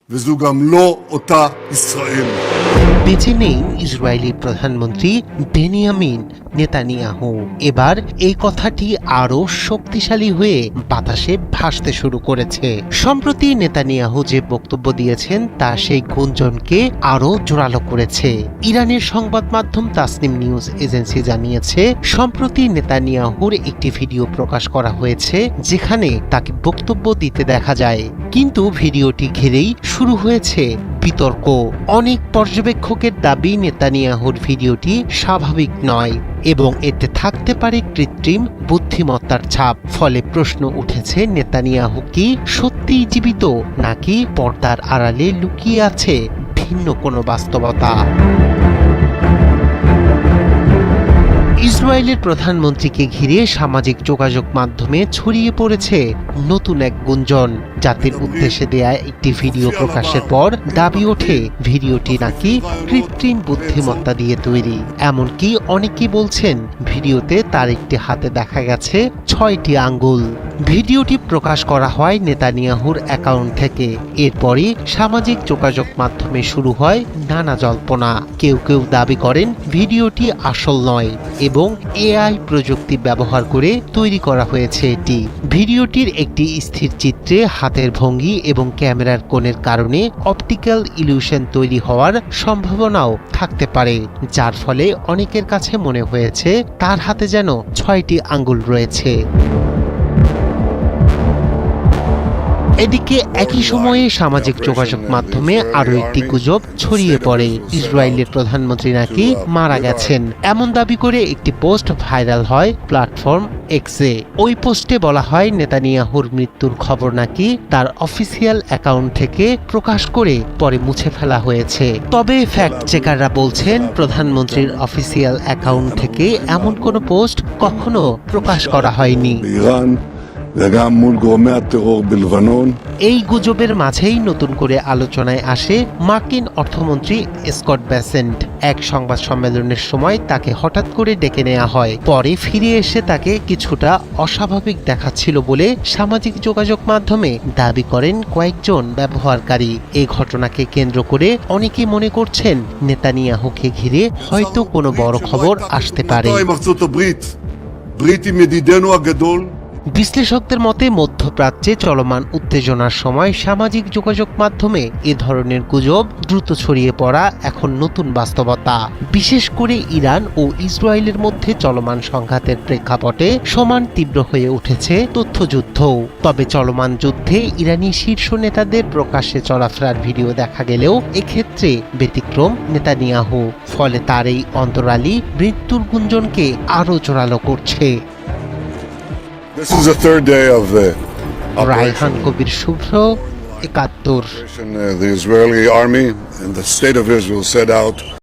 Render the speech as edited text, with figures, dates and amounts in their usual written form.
וזו גם לא אותה ישראל. বেঁচে নেই ইসরায়েলি প্রধানমন্ত্রী বেনিয়ামিন নেতানিয়াহু। এবার এই কথাটি আরো শক্তিশালী হয়ে বাতাসে ভাসতে শুরু করেছে। সম্প্রতি নেতানিয়াহু যে বক্তব্য দিয়েছেন তা সেই গুঞ্জনকে আরো জোরালো করেছে। ইরানের সংবাদ মাধ্যম তাসনিম নিউজ এজেন্সি জানিয়েছে, সম্প্রতি নেতানিয়াহুর একটি ভিডিও প্রকাশ করা হয়েছে যেখানে তাকে বক্তব্য দিতে দেখা যায়, কিন্তু ভিডিওটি ঘিরেই শুরু হয়েছে বিতর্ক। অনেক পর্যবেক্ষকের দাবি নেতানিয়াহুর ভিডিওটি স্বাভাবিক নয় এবং এতে থাকতে পারে কৃত্রিম বুদ্ধিমত্তার ছাপ। ফলে প্রশ্ন উঠেছে, নেতানিয়াহু কি সত্যিই জীবিত নাকি পর্দার আড়ালে লুকিয়ে আছে ভিন্ন কোনো বাস্তবতা। ইসরায়েলের প্রধানমন্ত্রীকে ঘিরে সামাজিক যোগাযোগ মাধ্যমে ছড়িয়ে পড়েছে নতুন এক গুঞ্জন। জাতির উদ্দেশ্যে দেয়া একটি ভিডিও প্রকাশের পর দাবি ওঠে ভিডিওটি নাকি কৃত্রিম বুদ্ধিমত্তা দিয়ে তৈরি। এমনকি অনেকেই বলছেন ভিডিওতে তার একটি হাতে দেখা গেছে ৬টি আঙ্গুল। ভিডিওটি প্রকাশ করা হয় নেতানিয়াহুর অ্যাকাউন্ট থেকে। এরপরই সামাজিক যোগাযোগ মাধ্যমে শুরু হয় নানা জল্পনা। কেউ কেউ দাবি করেন ভিডিওটি আসল নয় এবং এআই প্রযুক্তি ব্যবহার করে তৈরি করা হয়েছে এটি। ভিডিওটির একটি স্থির চিত্রে হাতের ভঙ্গি এবং ক্যামেরার কোণের কারণে অপটিক্যাল ইলিউশন তৈরি হওয়ার সম্ভাবনাও থাকতে পারে, যার ফলে অনেকের কাছে মনে হয়েছে তার হাতে যেন ৬টি আঙ্গুল রয়েছে। এদিকে একই সময়ে সামাজিক যোগাযোগ মাধ্যমে আরো একটি গুজব ছড়িয়ে পড়ে, ইসরায়েলের প্রধানমন্ত্রী নাকি মারা গেছেন। এমন দাবি করে একটি পোস্ট ভাইরাল হয় প্ল্যাটফর্ম এক্সে। ওই পোস্টে বলা হয় নেতানিয়াহুর মৃত্যুর খবর নাকি তার অফিসিয়াল অ্যাকাউন্ট থেকে প্রকাশ করে পরে মুছে ফেলা হয়েছে। তবে ফ্যাক্ট চেকাররা বলছেন প্রধানমন্ত্রীর অফিসিয়াল অ্যাকাউন্ট থেকে এমন কোনো পোস্ট কখনো প্রকাশ করা হয়নি। וגם מול גורמי הטרור בלבנון। এই গুজবের মাঝেই নতুন করে আলোচনায় আসে মার্কিন অর্থমন্ত্রী স্কট বেসেন্ট। এক সংবাদ সম্মেলনের সময় তাকে হঠাৎ করে ডেকে নেওয়া হয়। পরে ফিরে এসে তাকে কিছুটা অস্বাভাবিক দেখাচ্ছিল বলে সামাজিক যোগাযোগ মাধ্যমে দাবি করেন কয়েকজন ব্যবহারকারী। এই ঘটনাকে কেন্দ্র করে অনেকে মনে করছেন নেতানিয়াহুকে ঘিরে হয়তো কোনো বড় খবর আসতে পারে। ברית עם ידידנו הגדול। বিশ্লেষকদের মতে মধ্যপ্রাচ্যে চলমান উত্তেজনার সময় সামাজিক যোগাযোগ মাধ্যমে এ ধরনের গুজব দ্রুত ছড়িয়ে পড়া এখন নতুন বাস্তবতা। বিশেষ করে ইরান ও ইসরায়েলের মধ্যে চলমান সংঘাতের প্রেক্ষাপটে সমান তীব্র হয়ে উঠেছে তথ্যযুদ্ধও। তবে চলমান যুদ্ধে ইরানি শীর্ষ নেতাদের প্রকাশ্যে চলাফেরার ভিডিও দেখা গেলেও এক্ষেত্রে ব্যতিক্রম নেতানিয়াহু। ফলে তার এই অন্তরালী মৃত্যুর গুঞ্জনকে আরো জোরালো করছে। This is the third day of Raihan Kabir Shubhra, ৭১। the Israeli army and the state of Israel set out